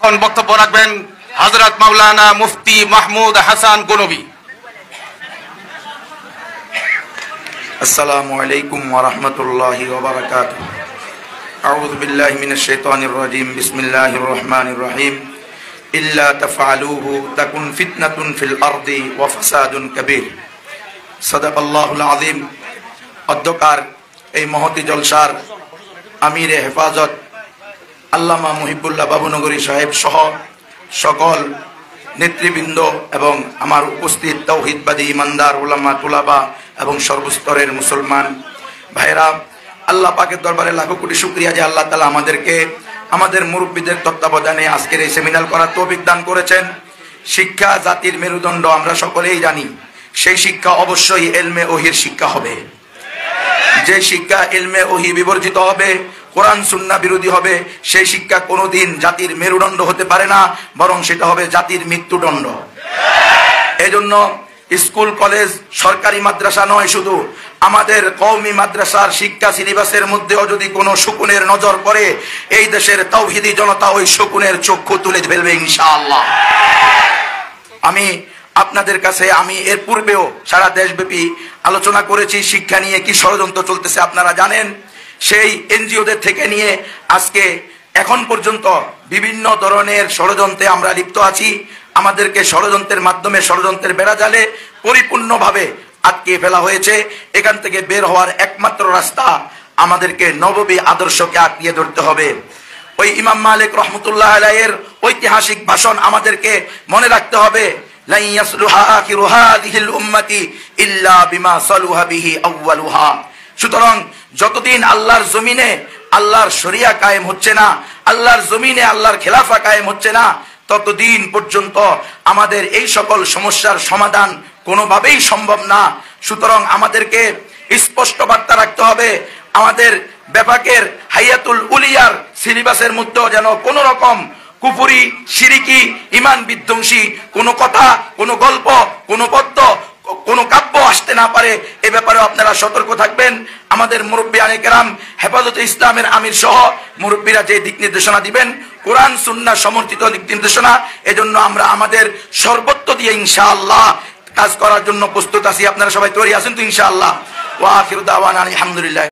এখন বক্তব্য রাখবেন হযরত মাওলানা মুফতি মাহমুদ হাসান গনবী। আসসালামু আলাইকুম ওয়া রাহমাতুল্লাহি ওয়া বারাকাতুহু। আউযু বিল্লাহি মিনাশ শাইতানির রাজীম। বিসমিল্লাহির রহমানির রহিম। ইল্লা তাফআলুহু তাকুন ফিতনাতুন ফিল আরদি ওয়া ফাসাদুন কাবীর। সাদাকাল্লাহুল আযীম। অধ্যকার এই মহতি জলসার আমিরে হেফাজত আল্লামা মুহিবুল্লাহ বাবুনগরী সাহেব সহ সকল নেতৃবৃন্দ এবং আমার উপস্থিত তাওহীদবাদী ইমানদার উলামা তুলাবা এবং সর্বস্তরের মুসলমান ভাইরা, আল্লাহ পাকের দরবারে লাখো কোটি শুকরিয়া যে আল্লাহ তাআলা আমাদেরকে আমাদের মুরব্বীদের তত্ত্বাবধানে আজকের এই সেমিনার করার তৌফিক দান করেছেন। শিক্ষা জাতির মেরুদণ্ড, আমরা সকলেই জানি। সেই শিক্ষা অবশ্যই ইলমে ওহীর শিক্ষা হবে। যে শিক্ষা ইলমে ওহী বিবর্জিত হবে, কোরআন সুন্নাহ বিরোধী হবে, সেই শিক্ষা কোনোদিন জাতির মেরুদণ্ড হতে পারে না, বরং সেটা হবে জাতির মৃত্যুদণ্ড। এজন্য স্কুল কলেজ সরকারি মাদ্রাসা নয়, শুধু আমাদের কওমি মাদ্রাসার শিক্ষা সিলেবাসের মধ্যেও যদি কোনো শকুনের নজর পড়ে, এই দেশের তাওহীদি জনতা ওই শকুনের চক্ষু তুলে ফেলবে ইনশাআল্লাহ। আমি আপনাদের কাছে এর পূর্বেও সারা দেশব্যাপী আলোচনা করেছি শিক্ষা নিয়ে কি ষড়যন্ত্র চলতেছে আপনারা জানেন। সেই এনজিওদের থেকে নিয়ে আজকে এখন পর্যন্ত বিভিন্ন ধরনের ষড়যন্ত্রে আমরা লিপ্ত আছি। আমাদেরকে ষড়যন্ত্রের মাধ্যমে ষড়যন্ত্রের বেড়াজালে পরিপূর্ণভাবে আটকে ফেলা হয়েছে। এখান থেকে বের হওয়ার একমাত্র রাস্তা আমাদেরকে নববী আদর্শকে আঁকড়িয়ে ধরতে হবে। ওই ইমাম মালিক রহমতুল্লাহ আলাইহির ঐতিহাসিক ভাষণ আমাদেরকে মনে রাখতে হবে, লা ইয়াসলুহা আখিরু হাযিহিল উম্মতি ইল্লা বিমা সালুহা বিহি আউয়ালুহা। সুতরাং যতদিন আল্লাহর জমিনে আল্লাহর শরিয়া কায়েম হচ্ছে না, আল্লাহর জমিনে আল্লাহর খেলাফা কায়েম হচ্ছে না, ততদিন পর্যন্ত আমাদের এই সকল সমস্যার সমাধান কোনোভাবেই সম্ভব না। সুতরাং আমাদেরকে স্পষ্ট বার্তা রাখতে হবে, আমাদের বেফাকের হাইয়াতুল উলিয়ার সিলেবাসের মধ্যেও যেন কোনো রকম কুফরি, শিরিকি, ঈমান বিধ্বংসী কোনো কথা, কোনো গল্প, কোনো পদ্য, কোনো কাব্য আসতে না পারে, এ ব্যাপারে আপনারা সতর্ক থাকবেন। আমাদের মুরব্বিয়ানে কেরাম, হেফাজতে ইসলামের আমির সহ মুরব্বীরা যে দিক নির্দেশনা দিবেন, কোরআন সুন্নাহ সমর্থিত দিক নির্দেশনা, এজন্য আমরা আমাদের সর্বত্র দিয়ে ইনশাআল্লাহ কাজ করার জন্য প্রস্তুত আছি। আপনারা সবাই তৈরি আছেন তো ইনশাআল্লাহ? ওয়া আখিরু দাওয়ানা আলহামদুলিল্লাহ।